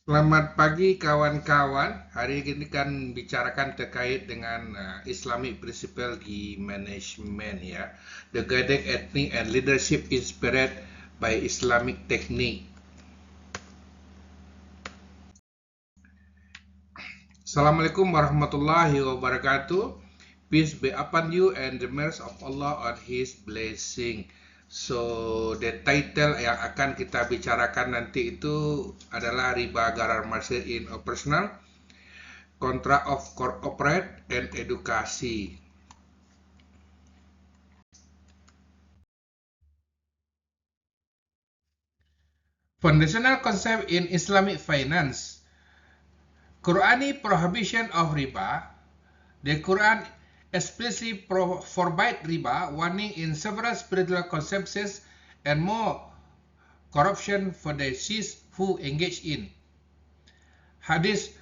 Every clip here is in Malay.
Selamat pagi kawan-kawan. Hari ini kan bicarakan terkait dengan Islamic Principle di Manajemen ya. The Guiding Ethnic and Leadership Inspired by Islamic Technique. Assalamualaikum warahmatullahi wabarakatuh. Peace be upon you and the mercy of Allah on His blessing. So, the title yang akan kita bicarakan nanti itu adalah riba garar martir in operational, Contract of Corporate and Edukasi. Foundational concept in Islamic finance. Qurani prohibition of riba. The Quran explicitly forbids riba, warning in several spiritual concepts and more corruption for the those who engage in. Hadith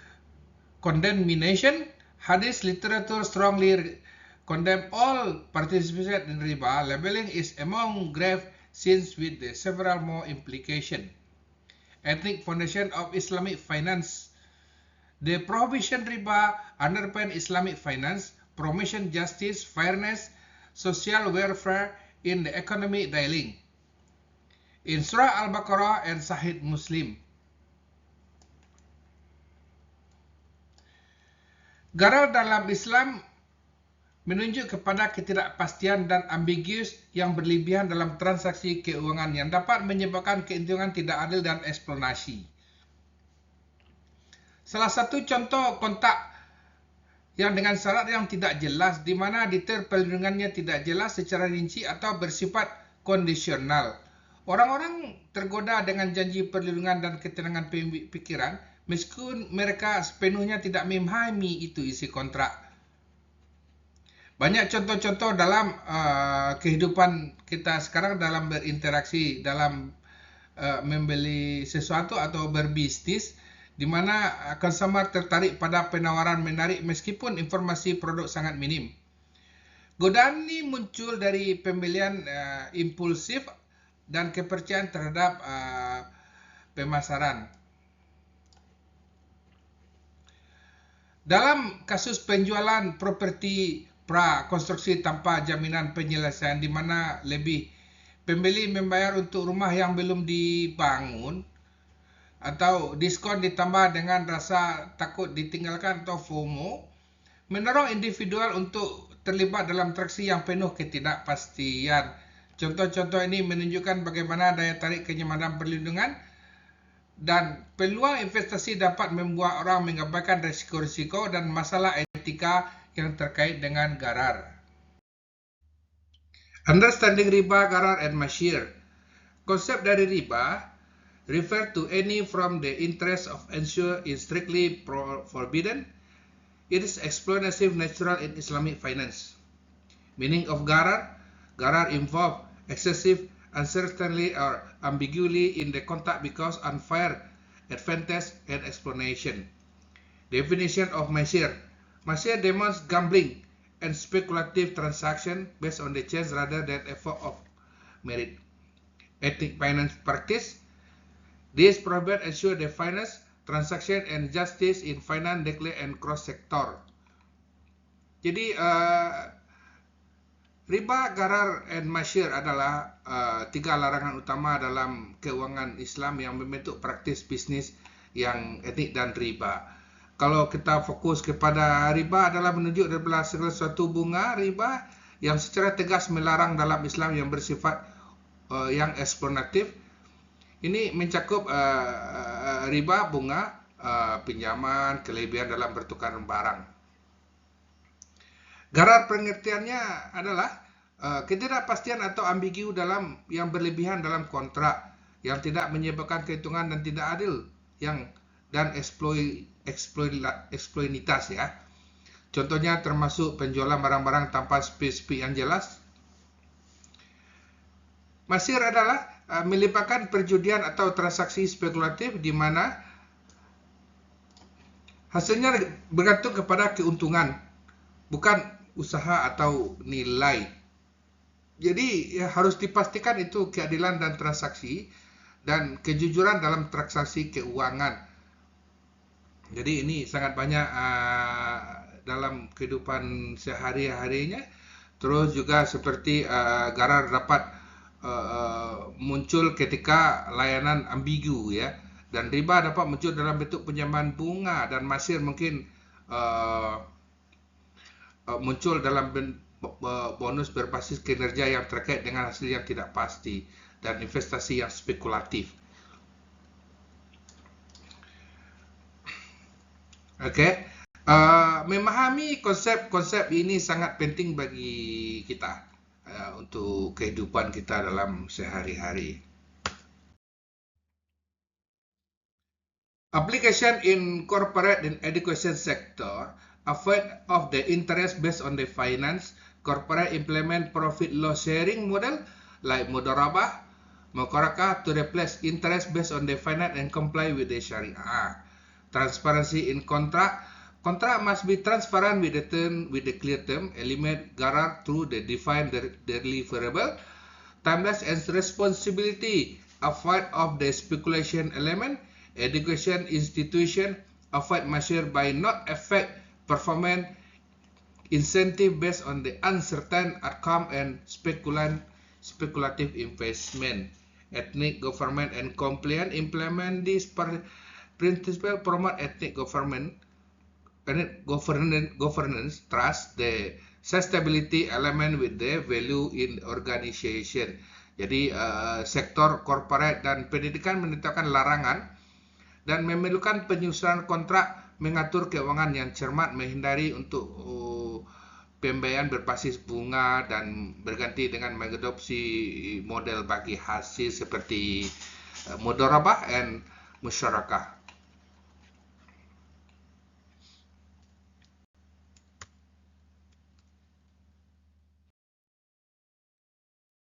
condemnation. Hadith literature strongly condemn all participation in riba. Labeling is among grave sins with the several more implication. Ethnic foundation of Islamic finance. The prohibition riba underpin Islamic finance, promotion justice, fairness, social welfare in the economic dealing. In Surah Al-Baqarah and Sahih Muslim. Garar dalam Islam menunjuk kepada ketidakpastian dan ambiguous yang berlebihan dalam transaksi keuangan yang dapat menyebabkan keuntungan tidak adil dan eksploitasi. Salah satu contoh kontak yang dengan syarat yang tidak jelas, di mana detail perlindungannya tidak jelas secara rinci atau bersifat kondisional. Orang-orang tergoda dengan janji perlindungan dan ketenangan pikiran, meskipun mereka sepenuhnya tidak memahami itu isi kontrak. Banyak contoh-contoh dalam kehidupan kita sekarang dalam berinteraksi, dalam membeli sesuatu atau berbisnis, di mana consumer tertarik pada penawaran menarik meskipun informasi produk sangat minim. Godaan ini muncul dari pembelian impulsif dan kepercayaan terhadap pemasaran. Dalam kasus penjualan properti prakonstruksi tanpa jaminan penyelesaian, di mana pembeli membayar untuk rumah yang belum dibangun, atau diskon ditambah dengan rasa takut ditinggalkan atau FOMO, mendorong individual untuk terlibat dalam transaksi yang penuh ketidakpastian. Contoh-contoh ini menunjukkan bagaimana daya tarik kenyamanan perlindungan dan peluang investasi dapat membuat orang mengabaikan risiko-risiko dan masalah etika yang terkait dengan garar. Understanding riba, garar, and mashir. Konsep dari riba refer to any from the interest of ensure is strictly forbidden. It is exploitative natural in Islamic finance. Meaning of garar. Garar involve excessive uncertainty or ambiguity in the contract because unfair advantage and explanation. Definition of mashir. Mashir demands gambling and speculative transaction based on the chance rather than effort of merit. Ethnic finance practice. This provides ensure the finance, transaction, and justice in finance, legal, and cross-sector. Jadi, riba, garar, and mashir adalah tiga larangan utama dalam keuangan Islam yang membentuk praktis bisnis yang etik dan riba. Kalau kita fokus kepada riba adalah menunjuk dari segala suatu bunga riba yang secara tegas melarang dalam Islam yang bersifat yang eksploitatif. Ini mencakup riba, bunga, pinjaman, kelebihan dalam pertukaran barang. Garar pengertiannya adalah ketidakpastian atau ambigu dalam yang berlebihan dalam kontrak yang tidak menyebabkan keuntungan dan tidak adil dan eksploitasi ya. Contohnya termasuk penjualan barang-barang tanpa spesifik yang jelas. Mashir adalah melibatkan perjudian atau transaksi spekulatif di mana hasilnya bergantung kepada keuntungan, bukan usaha atau nilai. Jadi harus dipastikan itu keadilan dan transaksi dan kejujuran dalam transaksi keuangan. Jadi ini sangat banyak dalam kehidupan sehari-harinya. Terus juga seperti Garar dapat muncul ketika layanan ambigu ya, dan riba dapat muncul dalam bentuk pinjaman bunga, dan masir mungkin uh, muncul dalam bonus berbasis kinerja yang terkait dengan hasil yang tidak pasti dan investasi yang spekulatif. Oke, memahami konsep-konsep ini sangat penting bagi kita untuk kehidupan kita dalam sehari-hari. Application in corporate and education sector affect of the interest based on the finance. Corporate implement profit loss sharing model like mudharabah, muqarakah to replace interest based on the finance and comply with the Sharia. Transparency in contract. Contract must be transparent with the clear term, eliminate garar through the defined deliverable. Timeless and responsibility, avoid of the speculation element. Education institution avoid measure by not affect performance incentive based on the uncertain outcome and speculative investment. Ethnic government and compliance implement this principle, promote ethnic governance, trust, the sustainability element with the value in organization. Jadi sektor corporate dan pendidikan menetapkan larangan dan memerlukan penyusunan kontrak, mengatur keuangan yang cermat, menghindari untuk pembayaran berbasis bunga, dan berganti dengan mengadopsi model bagi hasil seperti mudharabah and musyarakah.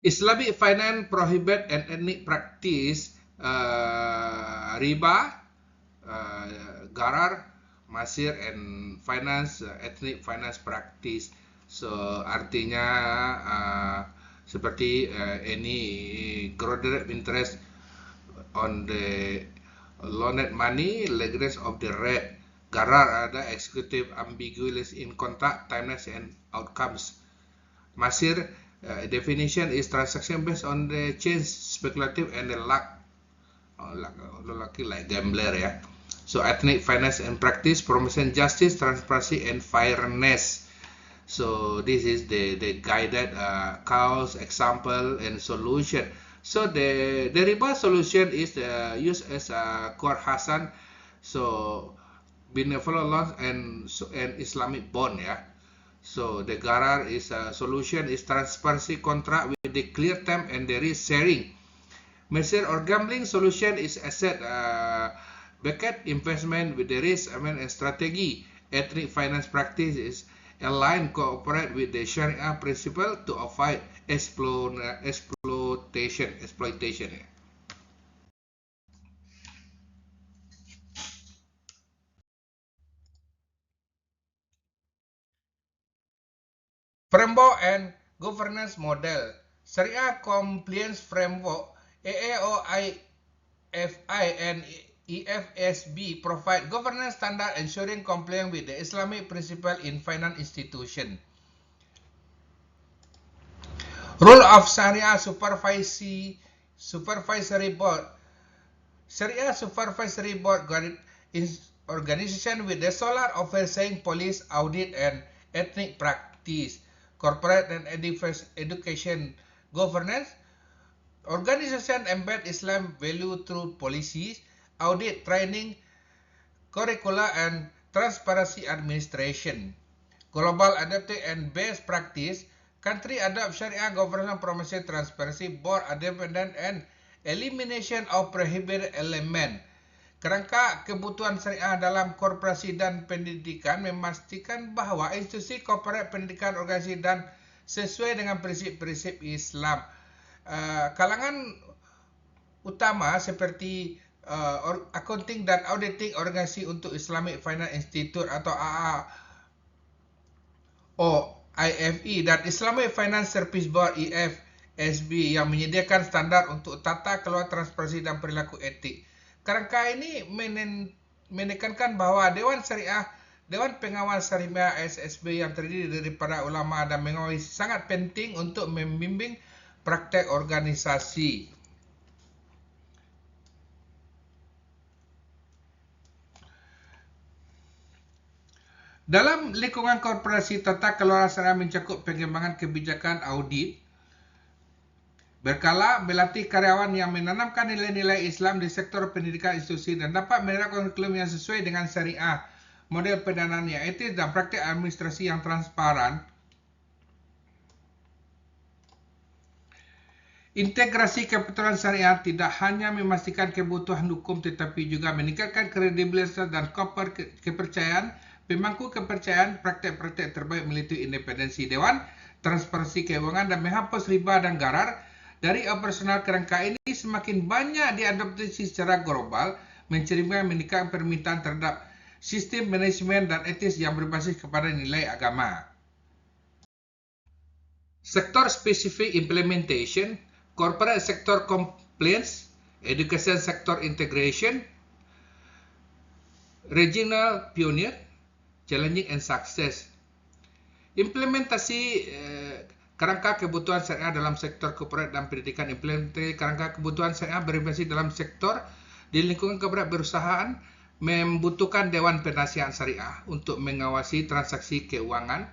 Islamic finance prohibit and ethnic practice riba, garar, masir, and finance, ethnic finance practice. So artinya seperti any graduate interest on the loaned money, leverage of the rate. Garar ada executive ambiguous in contract, timeless, and outcomes. Masir, definition is transaction based on the change, speculative, and the luck. Like gambler ya. So ethnic finance and practice, promotion justice, transparency, and fairness. So this is the guided cause, example, and solution. So the riba solution is used as a core hasan. So benevolent loans and Islamic bond ya. So the garar is a solution is transparency contract with the clear term and the risk sharing. Masir or gambling solution is asset bucket investment with the risk and strategy. Ethnic finance practice is align cooperate with the Sharia principle to avoid exploitation. Framework and governance model. Sharia compliance framework AAOIFI and EFSB provide governance standard ensuring compliance with the Islamic principle in finance institution. Role of Sharia Supervisory Board. Sharia Supervisory Board is organization with the sole overseeing police, audit, and ethnic practice, corporate and education governance. Organization embed Islam value through policies, audit, training, curricula, and transparency administration. Global adopted and best practice. Country adopt Sharia governance promotion transparency, board independent, and elimination of prohibited element. Kerangka kebutuhan syariah dalam korporasi dan pendidikan memastikan bahwa institusi korporat, pendidikan, organisasi, dan sesuai dengan prinsip-prinsip Islam. Kalangan utama seperti accounting dan auditing organisasi untuk Islamic Finance Institute atau IFE dan Islamic Finance Service Board IFSB yang menyediakan standar untuk tata kelola transparansi dan perilaku etik. Kerangka ini menekankan bahwa Dewan Pengawas Syariah SSB yang terdiri dari para ulama dan pengawas sangat penting untuk membimbing praktek organisasi. Dalam lingkungan korporasi, tata kelola syariah mencakup pengembangan kebijakan audit, berkala melatih karyawan yang menanamkan nilai-nilai Islam di sektor pendidikan institusi dan dapat menerapkan kurikulum yang sesuai dengan syariah, model pendanaan yang etis dan praktik administrasi yang transparan. Integrasi kebetulan syariah tidak hanya memastikan kebutuhan hukum tetapi juga meningkatkan kredibilitas dan kepercayaan pemangku kepercayaan praktek-praktek terbaik melalui independensi Dewan, transparansi keuangan dan menghapus riba dan garar. Dari operasional kerangka ini semakin banyak diadopsi secara global, mencerminkan meningkatkan permintaan terhadap sistem manajemen dan etis yang berbasis kepada nilai agama. Sektor spesifik implementation, corporate sector compliance, education sector integration, regional pioneer, challenging and success. Implementasi kerangka kebutuhan syariah dalam sektor korporat dan pendidikan. Implementasi kerangka kebutuhan syariah berimplementasi dalam sektor di lingkungan korporat berusahaan membutuhkan Dewan Penasihat Syariah untuk mengawasi transaksi keuangan,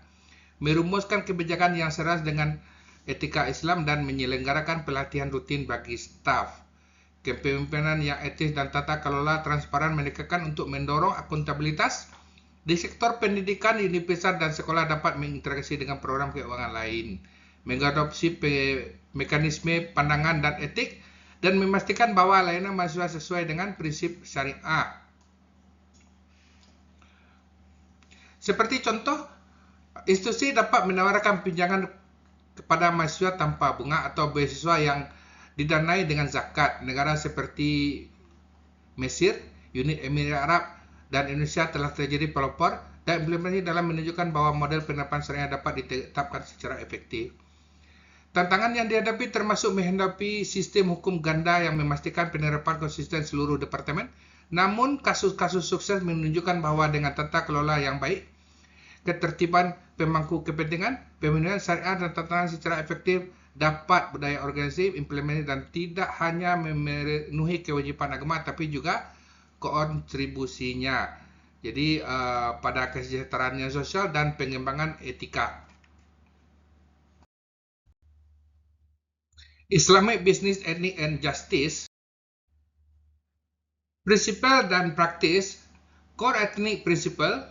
merumuskan kebijakan yang selaras dengan etika Islam dan menyelenggarakan pelatihan rutin bagi staf. Kepemimpinan yang etis dan tata kelola transparan meningkatkan untuk mendorong akuntabilitas di sektor pendidikan, universitas dan sekolah dapat mengintegrasi dengan program keuangan lain, mengadopsi mekanisme pandangan dan etik, dan memastikan bahwa layanan mahasiswa sesuai dengan prinsip syariah. Seperti contoh, institusi dapat menawarkan pinjaman kepada mahasiswa tanpa bunga atau beasiswa yang didanai dengan zakat. Negara seperti Mesir, Uni Emirat Arab, dan Indonesia telah terjadi pelopor dan implementasi dalam menunjukkan bahwa model penerapan syariah dapat ditetapkan secara efektif. Tantangan yang dihadapi termasuk menghadapi sistem hukum ganda yang memastikan penerapan konsisten seluruh departemen. Namun, kasus-kasus sukses menunjukkan bahwa dengan tata kelola yang baik, ketertiban pemangku kepentingan, pemilihan syariah dan tantangan secara efektif dapat berdaya organisasi, implementasi dan tidak hanya memenuhi kewajiban agama tapi juga kontribusinya. Jadi pada kesejahteraan sosial dan pengembangan etika. Islamic Business Ethics and Justice. Prinsipal dan praktis. Core Ethnic Principle.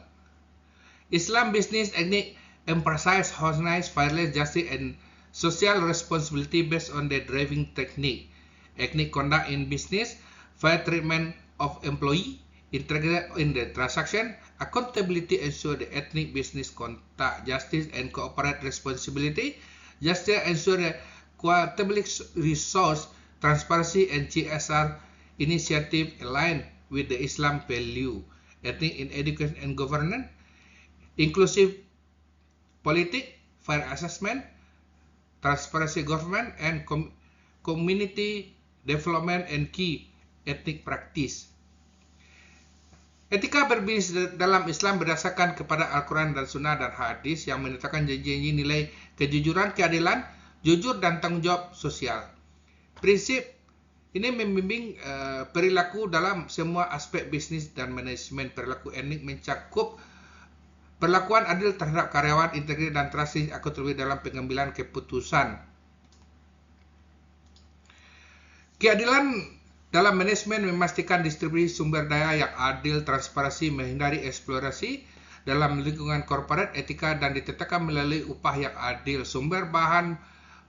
Islam Business Ethics emphasize honest, fairness, justice and social responsibility based on the driving technique. Ethnic conduct in business, fair treatment of employee, integrity in the transaction, accountability ensure the ethnic business conduct, justice and corporate responsibility, justice ensure the quotable resource, transparency and CSR initiative aligned with the Islam value, ethnic in education and governance, inclusive politics, fair assessment, transparency government, and community development and key ethnic practice. Etika berbisnis dalam Islam berdasarkan kepada Al-Quran dan Sunnah dan Hadis yang menetapkan janji-janji nilai kejujuran, keadilan, jujur dan tanggung jawab sosial. Prinsip ini membimbing perilaku dalam semua aspek bisnis dan manajemen. Perilaku etik mencakup perlakuan adil terhadap karyawan, integritas dan transaksi akuntabel dalam pengambilan keputusan. Keadilan dalam manajemen memastikan distribusi sumber daya yang adil, transparansi, menghindari eksplorasi dalam lingkungan korporat, etika dan ditetapkan melalui upah yang adil, sumber bahan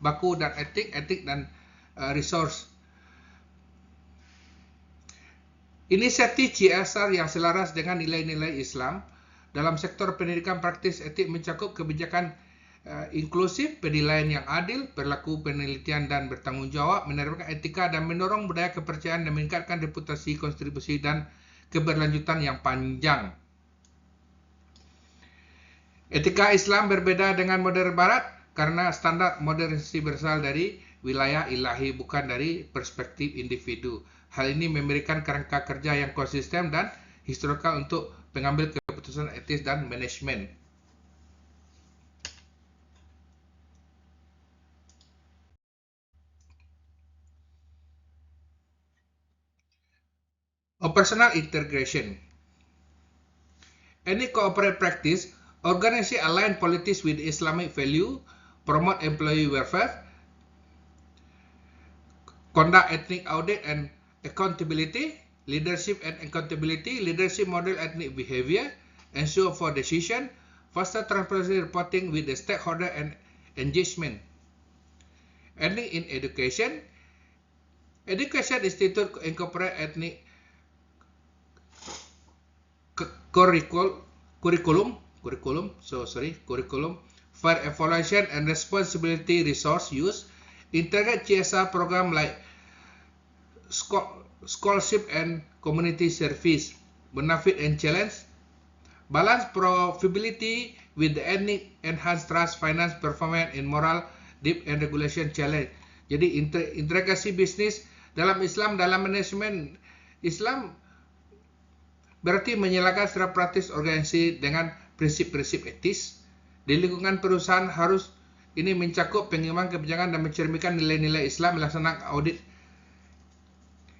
baku dan etik dan resource. Inisiatif CSR yang selaras dengan nilai-nilai Islam dalam sektor pendidikan praktis etik mencakup kebijakan inklusif, penilaian yang adil, perilaku penelitian dan bertanggung jawab, menerapkan etika dan mendorong budaya kepercayaan dan meningkatkan reputasi, kontribusi dan keberlanjutan yang panjang. Etika Islam berbeda dengan modern Barat karena standar modernisasi berasal dari wilayah ilahi bukan dari perspektif individu. Hal ini memberikan kerangka kerja yang konsisten dan historical untuk pengambil keputusan etis dan manajemen. Operational integration. Any corporate practice, organization align politics with Islamic value, promote employee welfare, conduct ethnic audit and accountability, leadership and accountability, leadership model ethnic behavior, ensure for decision, foster transparency reporting with the stakeholder and engagement. Ending in education. Education institute incorporate ethnic curriculum for evaluation and responsibility resource use, integrate CSR program like scholarship and community service, benefit and challenge, balance profitability with the enhanced trust, finance, performance, and moral, deep and regulation challenge. Jadi integrasi bisnis dalam Islam, dalam manajemen Islam berarti menyalakan secara praktis organisasi dengan prinsip-prinsip etis. Di lingkungan perusahaan harus ini mencakup pengembangan kebijakan dan mencerminkan nilai-nilai Islam, melaksanakan audit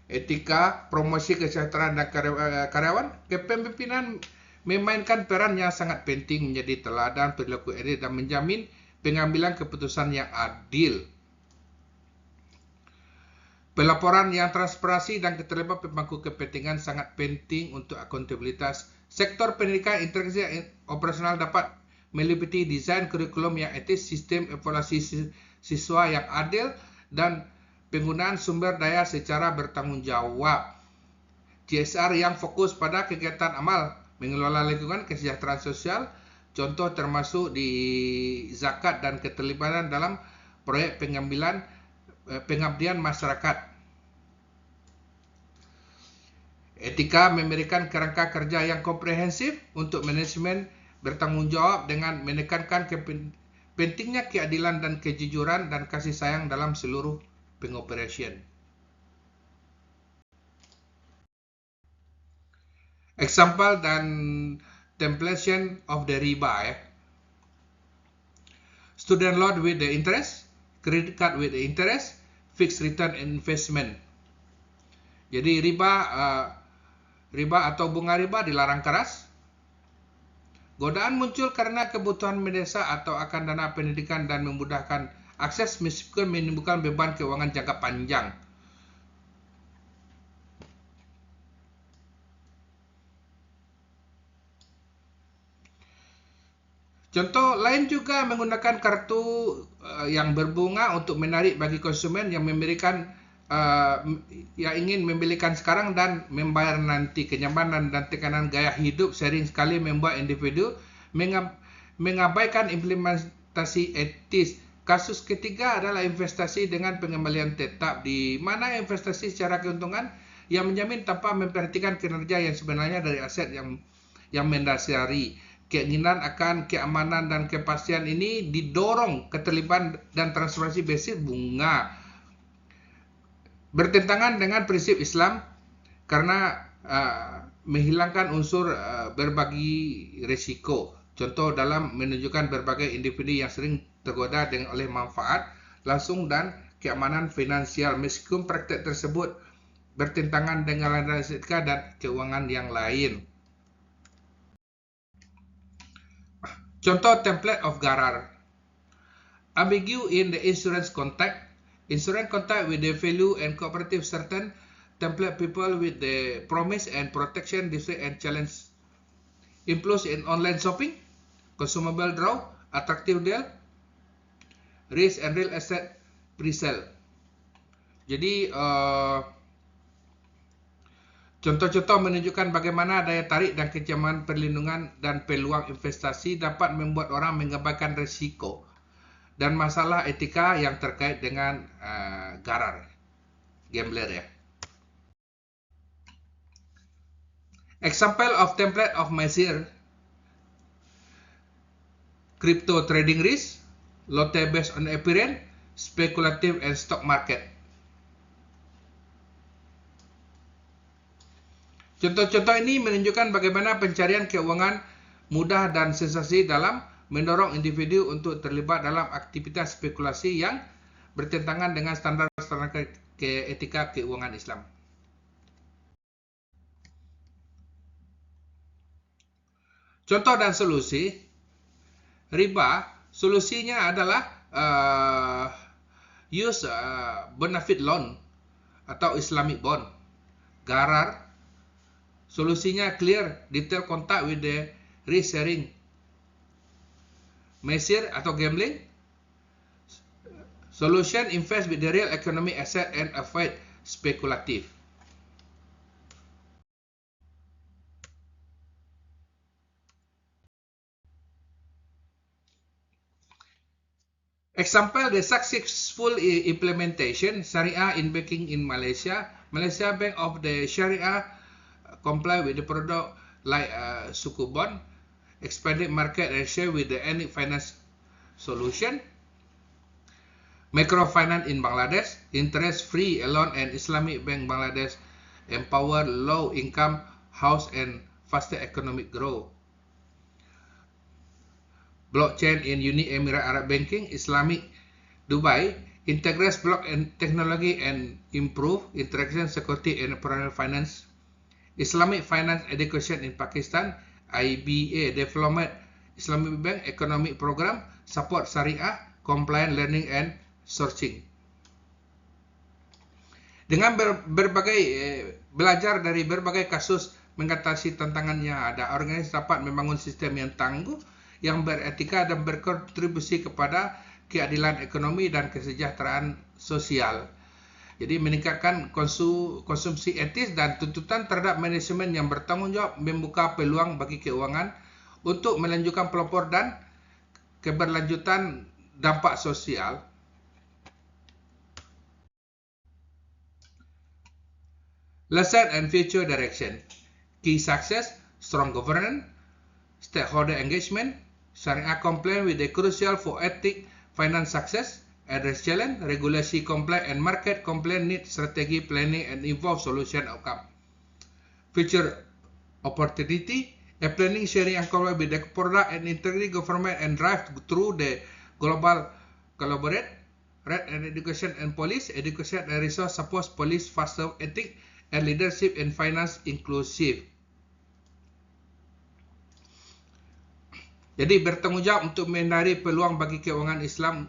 etika, promosi kesejahteraan dan karyawan. Kepemimpinan memainkan peran yang sangat penting menjadi teladan perilaku etis dan menjamin pengambilan keputusan yang adil. Pelaporan yang transparansi dan keterlibatan pemangku kepentingan sangat penting untuk akuntabilitas. Sektor pendidikan integrasi operasional dapat meliputi desain kurikulum yang etis, sistem evaluasi siswa yang adil, dan penggunaan sumber daya secara bertanggung jawab. CSR yang fokus pada kegiatan amal, mengelola lingkungan, kesejahteraan sosial, contoh termasuk di zakat dan keterlibatan dalam proyek pengabdian masyarakat. Etika memberikan kerangka kerja yang komprehensif untuk manajemen bertanggung jawab dengan menekankan pentingnya keadilan dan kejujuran dan kasih sayang dalam seluruh pengoperasian. Example dan templation of the riba. Student loan with the interest, credit card with the interest, fixed return investment. Jadi riba atau bunga riba dilarang keras. Godaan muncul karena kebutuhan mendesak atau akan dana pendidikan dan memudahkan akses meskipun menimbulkan beban keuangan jangka panjang. Contoh lain juga menggunakan kartu yang berbunga untuk menarik bagi konsumen yang memberikan yang ingin membelikan sekarang dan membayar nanti. Kenyamanan dan tekanan gaya hidup sering sekali membuat individu mengabaikan implementasi etis. Kasus ketiga adalah investasi dengan pengembalian tetap, di mana investasi secara keuntungan yang menjamin tanpa memperhatikan kinerja yang sebenarnya dari aset yang mendasari. Keinginan akan keamanan dan kepastian ini didorong keterlibatan dan transparansi basis bunga. Bertentangan dengan prinsip Islam karena menghilangkan unsur berbagi risiko. Contoh dalam menunjukkan berbagai individu yang sering tergoda oleh manfaat langsung dan keamanan finansial, meskipun praktek tersebut bertentangan dengan landasan etika dan keuangan yang lain. Contoh template of Garar. Ambiguity in the insurance contact. Insurance contact with the value and cooperative certain template people with the promise and protection different and challenge. Influence in online shopping, consumable draw, attractive deal, risk and real estate pre-sale. Jadi contoh-contoh menunjukkan bagaimana daya tarik dan kenyamanan perlindungan dan peluang investasi dapat membuat orang mengabaikan risiko dan masalah etika yang terkait dengan garar, gambler ya. Example of template of measure: crypto trading risk, lotte based on appearance, speculative and stock market. Contoh-contoh ini menunjukkan bagaimana pencarian keuangan mudah dan sensasi dalam mendorong individu untuk terlibat dalam aktivitas spekulasi yang bertentangan dengan standar-standar etika keuangan Islam. Contoh dan solusi. Riba, solusinya adalah use benefit loan atau Islamic bond. Gharar, solusinya clear detail contact with the risk sharing. Mesir atau gambling, solution invest with the real economic asset and avoid speculative. Example, the successful implementation Sharia in banking in Malaysia. Malaysia Bank of the Sharia comply with the product like suku bond, expanded market and share with the any finance solution. Microfinance in Bangladesh, interest-free loan and Islamic Bank Bangladesh empower low-income house and faster economic growth. Blockchain in Uni Emirat Arab Banking, Islamic Dubai integrates blockchain technology and improve interaction security and personal finance. Islamic Finance Education in Pakistan, IBA development Islamic Bank economic program support Syariah compliant learning and sourcing. Dengan belajar dari berbagai kasus mengatasi tantangan yang ada, organisasi dapat membangun sistem yang tangguh, yang beretika dan berkontribusi kepada keadilan ekonomi dan kesejahteraan sosial. Jadi meningkatkan konsumsi etis dan tuntutan terhadap manajemen yang bertanggung jawab membuka peluang bagi keuangan untuk melanjutkan pelopor dan keberlanjutan dampak sosial. Lesson and future direction. Key success, strong governance, stakeholder engagement, Sharia compliant with the crucial for ethic finance success, address challenge, regulatory compliant and market compliant need strategy planning and involve solution outcome. Future opportunity, a planning sharing and collaborate with the product and integrity government and drive through the global collaborate, red and education and police, education and resource support police faster ethic and leadership in finance inclusive. Jadi bertanggung jawab untuk menghindari peluang bagi keuangan Islam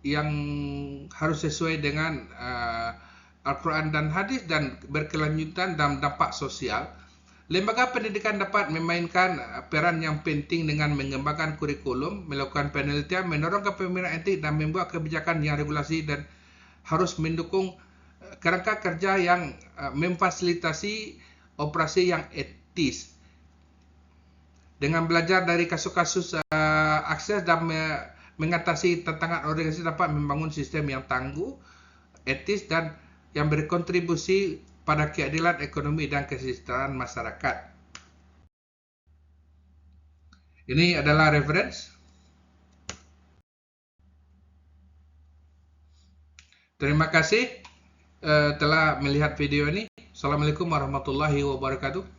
yang harus sesuai dengan Al-Quran dan Hadis dan berkelanjutan dalam dampak sosial. Lembaga pendidikan dapat memainkan peran yang penting dengan mengembangkan kurikulum, melakukan penelitian, mendorong kepemimpinan etik dan membuat kebijakan yang regulasi dan harus mendukung kerangka kerja yang memfasilitasi operasi yang etis. Dengan belajar dari kasus-kasus akses dan mengatasi tantangan, organisasi dapat membangun sistem yang tangguh, etis dan yang berkontribusi pada keadilan ekonomi dan kesejahteraan masyarakat. Ini adalah reference. Terima kasih telah melihat video ini. Assalamualaikum warahmatullahi wabarakatuh.